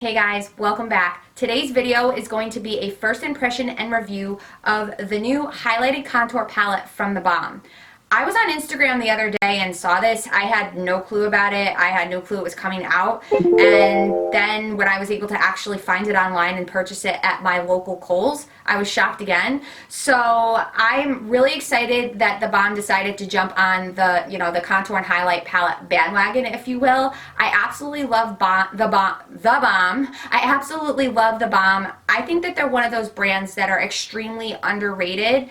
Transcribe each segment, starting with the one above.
Hey guys, welcome back. Today's video is going to be a first impression and review of the new highlighted contour palette from theBalm. I was on Instagram the other day and saw this. I had no clue about it. I had no clue it was coming out. And then when I was able to actually find it online and purchase it at my local Kohl's, I was shocked again. So I'm really excited that theBalm decided to jump on the contour and highlight palette bandwagon, if you will. I absolutely love theBalm. I absolutely love theBalm. I think that they're one of those brands that are extremely underrated.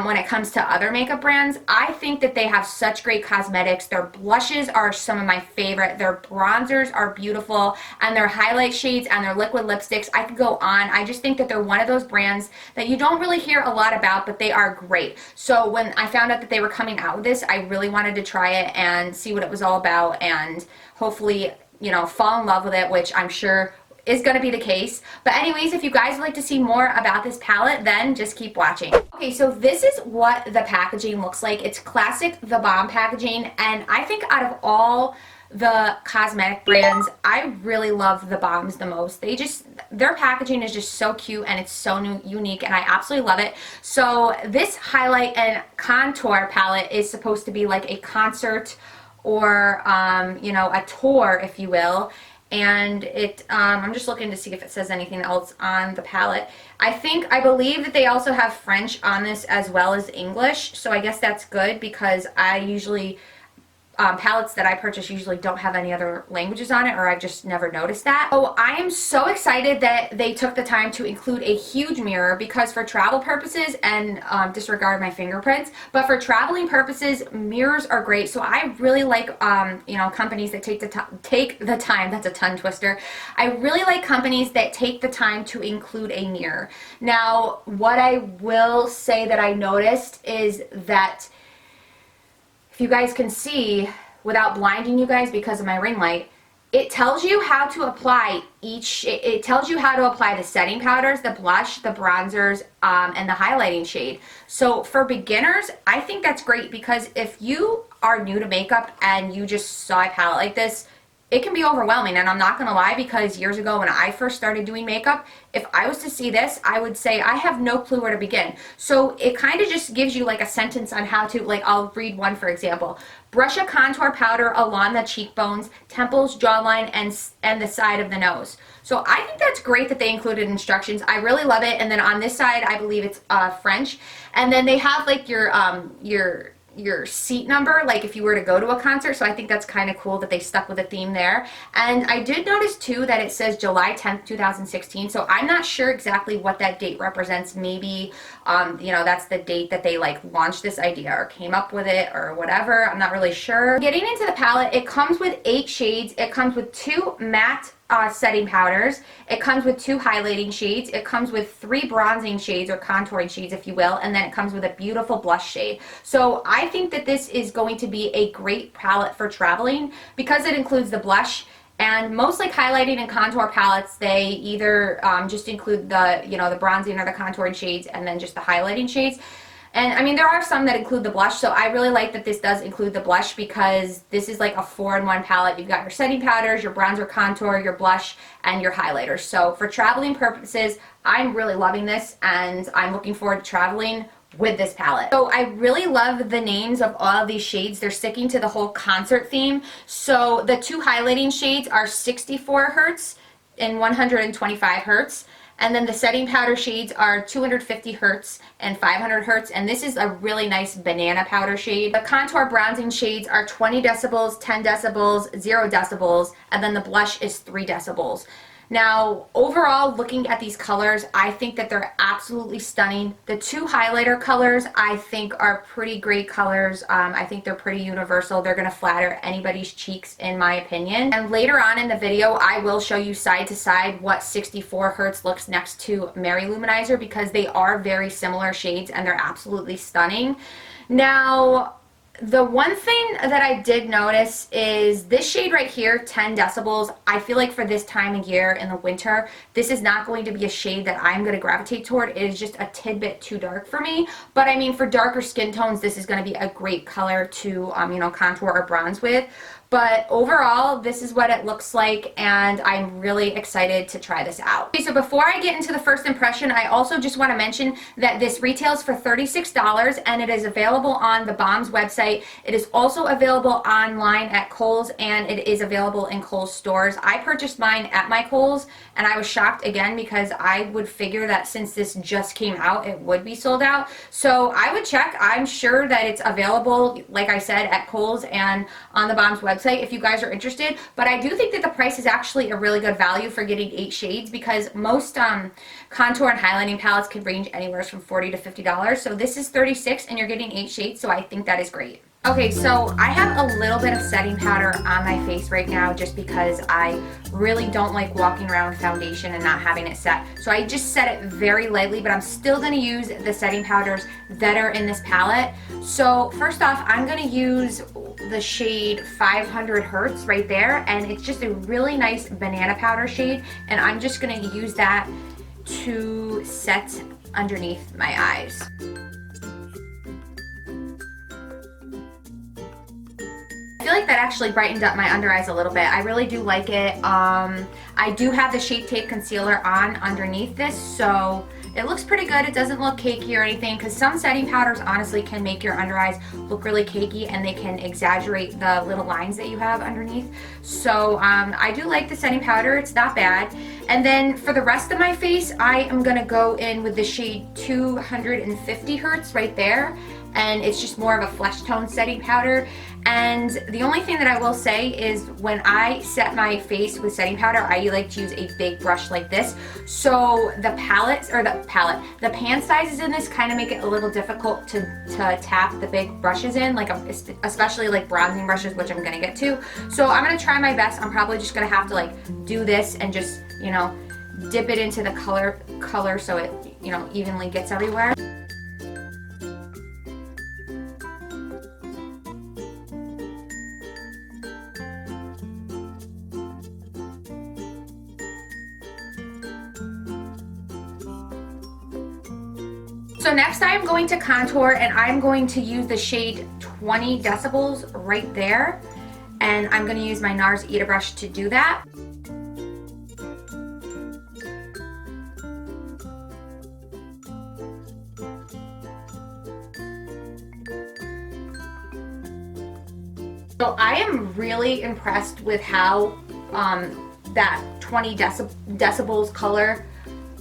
When it comes to other makeup brands. I think that they have such great cosmetics. Their blushes are some of my favorite. Their bronzers are beautiful, and their highlight shades and their liquid lipsticks, I could go on. I just think that they're one of those brands that you don't really hear a lot about, but they are great. So when I found out that they were coming out with this, I really wanted to try it and see what it was all about and hopefully, fall in love with it, which I'm sure is going to be the case. But anyways, if you guys would like to see more about this palette, then just keep watching. Okay, so this is what the packaging looks like. It's classic theBalm packaging, and I think out of all the cosmetic brands, I really love theBalm's the most. Their packaging is just so cute and it's so unique, and I absolutely love it. So this highlight and contour palette is supposed to be like a concert or a tour, if you will. And I'm just looking to see if it says anything else on the palette. I believe that they also have French on this as well as English, so I guess that's good because I usually, palettes that I purchase usually don't have any other languages on it, or I've just never noticed that. So I am so excited that they took the time to include a huge mirror, because for travel purposes, and disregard my fingerprints, but for traveling purposes, mirrors are great. So I really like companies that take the time, that's a tongue twister. I really like companies that take the time to include a mirror. Now, what I will say that I noticed is that, if you guys can see, without blinding you guys because of my ring light, it tells you how to apply it tells you how to apply the setting powders, the blush, the bronzers, and the highlighting shade. So for beginners, I think that's great, because if you are new to makeup and you just saw a palette like this, it can be overwhelming. And I'm not gonna lie, because years ago when I first started doing makeup, if I was to see this, I would say I have no clue where to begin. So it kind of just gives you like a sentence on how to, like, I'll read one for example. Brush a contour powder along the cheekbones, temples, jawline, and the side of the nose. So I think that's great that they included instructions. I really love it. And then on this side, I believe it's French. And then they have like your seat number, like if you were to go to a concert. So I think that's kind of cool that they stuck with the theme there. And I did notice too that it says July 10th, 2016. So I'm not sure exactly what that date represents. Maybe, that's the date that they like launched this idea or came up with it or whatever. I'm not really sure. Getting into the palette, it comes with 8 shades. It comes with 2 matte setting powders. It comes with 2 highlighting shades. It comes with 3 bronzing shades or contouring shades, if you will, and then it comes with a beautiful blush shade. So I think that this is going to be a great palette for traveling because it includes the blush. And most like highlighting and contour palettes, they either just include the bronzing or the contouring shades and then just the highlighting shades. And I mean, there are some that include the blush, so I really like that this does include the blush, because this is like a 4-in-1 palette. You've got your setting powders, your bronzer, contour, your blush, and your highlighters. So for traveling purposes, I'm really loving this, and I'm looking forward to traveling with this palette. So I really love the names of all of these shades. They're sticking to the whole concert theme. So the 2 highlighting shades are 64 hertz and 125 hertz. And then the setting powder shades are 250 hertz and 500 hertz, and this is a really nice banana powder shade. The contour bronzing shades are 20 decibels, 10 decibels, 0 decibels, and then the blush is 3 decibels. Now, overall, looking at these colors, I think that they're absolutely stunning. The 2 highlighter colors, I think, are pretty great colors. I think they're pretty universal. They're going to flatter anybody's cheeks, in my opinion. And later on in the video, I will show you side to side what 64 hertz looks next to Mary Luminizer, because they are very similar shades and they're absolutely stunning. Now, the one thing that I did notice is this shade right here, 10 decibels. I feel like for this time of year in the winter, this is not going to be a shade that I'm going to gravitate toward. It is just a tidbit too dark for me. But I mean, for darker skin tones, this is going to be a great color to, contour or bronze with. But overall, this is what it looks like, and I'm really excited to try this out. Okay, so before I get into the first impression, I also just want to mention that this retails for $36, and it is available on the Balm's website. It is also available online at Kohl's, and it is available in Kohl's stores. I purchased mine at my Kohl's, and I was shocked again because I would figure that since this just came out, it would be sold out. So I would check. I'm sure that it's available, like I said, at Kohl's and on the Balm's website if you guys are interested. But I do think that the price is actually a really good value for getting 8 shades, because most contour and highlighting palettes can range anywhere from $40 to $50. So this is $36 and you're getting 8 shades, so I think that is great. Okay, so I have a little bit of setting powder on my face right now just because I really don't like walking around with foundation and not having it set. So I just set it very lightly, but I'm still going to use the setting powders that are in this palette. So first off, I'm going to use the shade 500 Hertz right there, and it's just a really nice banana powder shade, and I'm just going to use that to set underneath my eyes. I feel like that actually brightened up my under eyes a little bit. I really do like it. I do have the Shape Tape Concealer on underneath this, so it looks pretty good. It doesn't look cakey or anything, because some setting powders honestly can make your under eyes look really cakey, and they can exaggerate the little lines that you have underneath. So I do like the setting powder. It's not bad. And then for the rest of my face, I am going to go in with the shade 250 Hertz right there, and it's just more of a flesh tone setting powder. And the only thing that I will say is when I set my face with setting powder, I like to use a big brush like this. So the pan sizes in this kind of make it a little difficult to tap the big brushes in, like especially like bronzing brushes, which I'm gonna get to. So I'm gonna try my best. I'm probably just gonna have to like do this and just, you know, dip it into the color so it, you know, evenly gets everywhere. So next I'm going to contour, and I'm going to use the shade 20 Decibels right there, and I'm going to use my NARS Ita brush to do that. So I am really impressed with how that 20 decibels color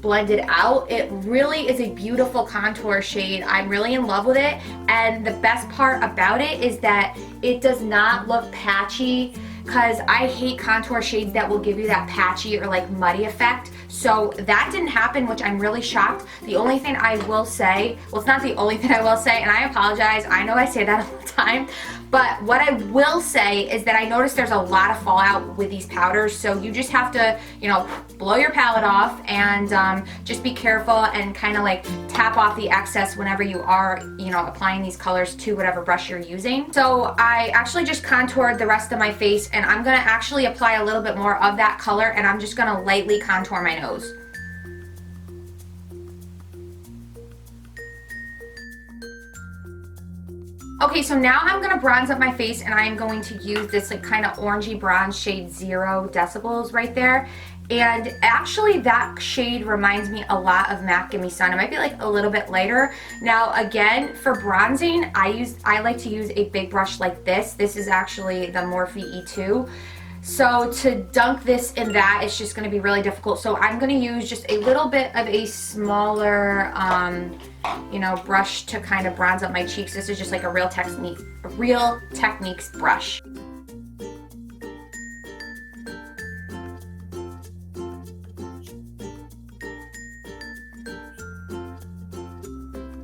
blended out. It really is a beautiful contour shade. I'm really in love with it, and the best part about it is that it does not look patchy, because I hate contour shades that will give you that patchy or like muddy effect. So that didn't happen, which I'm really shocked. The only thing I will say, well, it's not the only thing I will say, and I apologize, I know I say that all the time, but what I will say is that I noticed there's a lot of fallout with these powders, so you just have to, you know, blow your palette off and just be careful and kind of like tap off the excess whenever you are, you know, applying these colors to whatever brush you're using. So I actually just contoured the rest of my face, and I'm gonna actually apply a little bit more of that color, and I'm just gonna lightly contour my nose. Okay, so now I'm going to bronze up my face, and I am going to use this like kind of orangey bronze shade 0 Decibels right there. And actually that shade reminds me a lot of MAC Gimme Sun. It might be like a little bit lighter. Now again, for bronzing, I like to use a big brush like this. This is actually the Morphe E2. So to dunk this in that, it's just going to be really difficult. So I'm going to use just a little bit of a smaller, you know, brush to kind of bronze up my cheeks. This is just like a Real Techniques brush.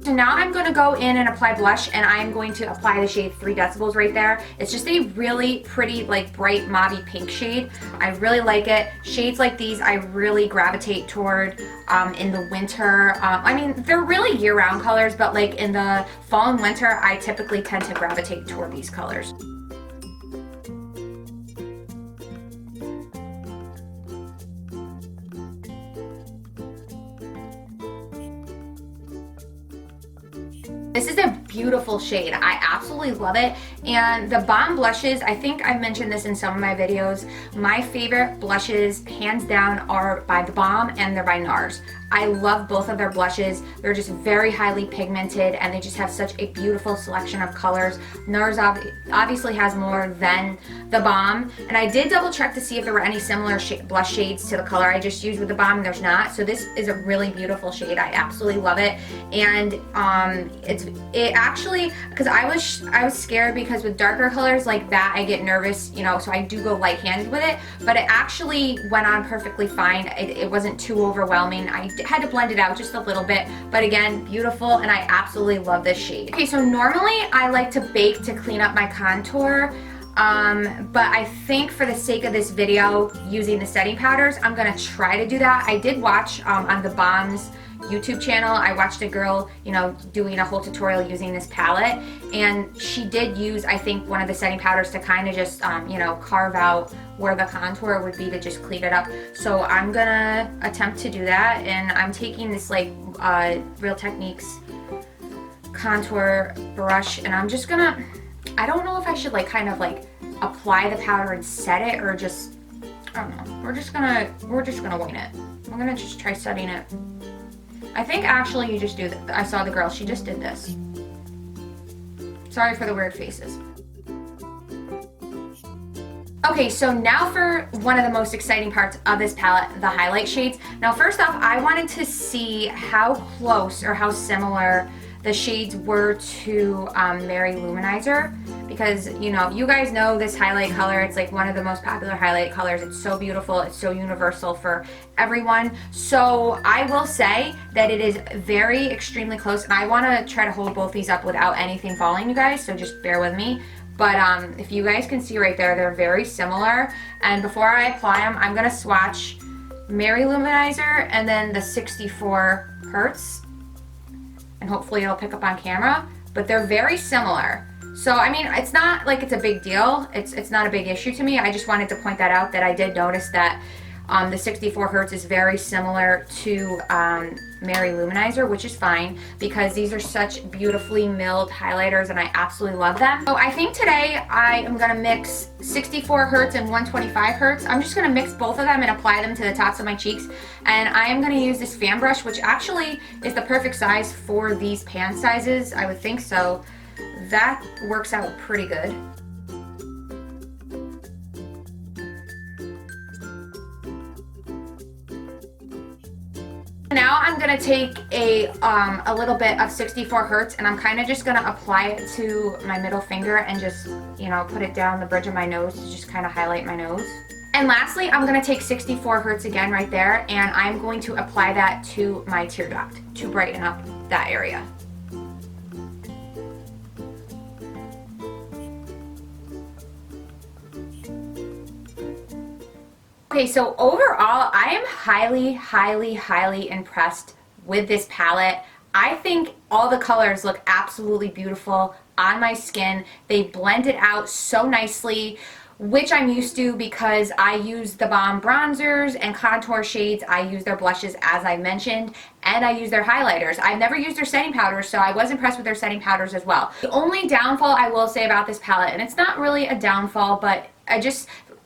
So now I'm going to go in and apply blush, and I am going to apply the shade 3 Decibels right there. It's just a really pretty, like bright mauvey pink shade. I really like it. Shades like these I really gravitate toward in the winter. I mean, they're really year-round colors, but like in the fall and winter, I typically tend to gravitate toward these colors. This is a beautiful shade. I absolutely love it. And the Balm blushes, I think I've mentioned this in some of my videos, my favorite blushes hands down are by the Balm and they're by NARS. I love both of their blushes. They're just very highly pigmented and they just have such a beautiful selection of colors. NARS obviously has more than the Balm, and I did double check to see if there were any similar blush shades to the color I just used with the Balm, and there's not. So this is a really beautiful shade. I absolutely love it. And it actually, because I was scared because with darker colors like that I get nervous, you know, so I do go light-handed with it, but it actually went on perfectly fine. It wasn't too overwhelming. I had to blend it out just a little bit, but again, beautiful, and I absolutely love this shade. Okay, so normally I like to bake to clean up my contour, but I think for the sake of this video using the setting powders, I'm gonna try to do that. I did watch on the Balm's YouTube channel, I watched a girl, you know, doing a whole tutorial using this palette, and she did use, I think, one of the setting powders to kind of just, you know, carve out where the contour would be to just clean it up. So I'm gonna attempt to do that, and I'm taking this like Real Techniques contour brush, and I'm just gonna, I don't know if I should like kind of like apply the powder and set it, or just, I don't know. We're just gonna wing it. I'm gonna just try setting it. I think actually you just do that. I saw the girl, she just did this. Sorry for the weird faces. Okay, so now for one of the most exciting parts of this palette, the highlight shades. Now first off, I wanted to see how close or how similar the shades were to Mary Luminizer, because, you know, you guys know this highlight color. It's like one of the most popular highlight colors. It's so beautiful. It's so universal for everyone. So I will say that it is very extremely close, and I want to try to hold both these up without anything falling, you guys, so just bear with me. But if you guys can see right there, they're very similar. And before I apply them, I'm going to swatch Mary Luminizer and then the 64 Hertz. And hopefully it'll pick up on camera. But they're very similar. So, I mean, it's not like it's a big deal. It's not a big issue to me. I just wanted to point that out, that I did notice that the 64 Hertz is very similar to Mary Luminizer, which is fine because these are such beautifully milled highlighters and I absolutely love them. So I think today I am going to mix 64 Hertz and 125 Hertz. I'm just going to mix both of them and apply them to the tops of my cheeks. And I am going to use this fan brush, which actually is the perfect size for these pan sizes, I would think. So that works out pretty good. Now I'm going to take a little bit of 64 Hertz and I'm kind of just going to apply it to my middle finger and just, you know, put it down the bridge of my nose to just kind of highlight my nose. And lastly, I'm going to take 64 Hertz again right there, and I'm going to apply that to my tear duct to brighten up that area. Okay, so overall, I am highly, highly, highly impressed with this palette. I think all the colors look absolutely beautiful on my skin. They blend it out so nicely, which I'm used to because I use the Balm bronzers and contour shades. I use their blushes, as I mentioned, and I use their highlighters. I've never used their setting powders, so I was impressed with their setting powders as well. The only downfall I will say about this palette, and it's not really a downfall, but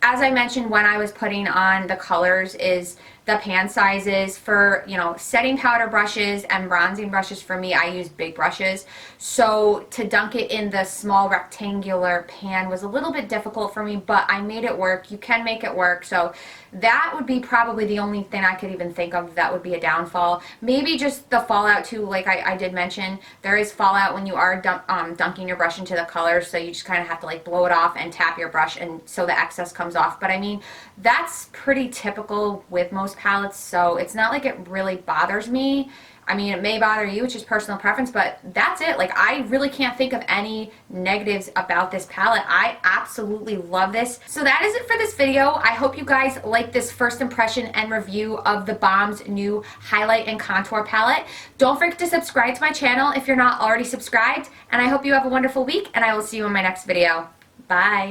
as I mentioned when I was putting on the colors, is the pan sizes. For, you know, setting powder brushes and bronzing brushes, for me, I use big brushes. So to dunk it in the small rectangular pan was a little bit difficult for me, but I made it work. You can make it work. So that would be probably the only thing I could even think of that would be a downfall. Maybe just the fallout too, like I did mention, there is fallout when you are dunking your brush into the colors, so you just kind of have to like blow it off and tap your brush, and so the excess comes off. But I mean, that's pretty typical with most palettes, so it's not like it really bothers me. I mean, it may bother you, it's just personal preference, but that's it. Like, I really can't think of any negatives about this palette. I absolutely love this. So that is it for this video. I hope you guys like this first impression and review of the Balm's new highlight and contour palette. Don't forget to subscribe to my channel if you're not already subscribed, and I hope you have a wonderful week, and I will see you in my next video. Bye.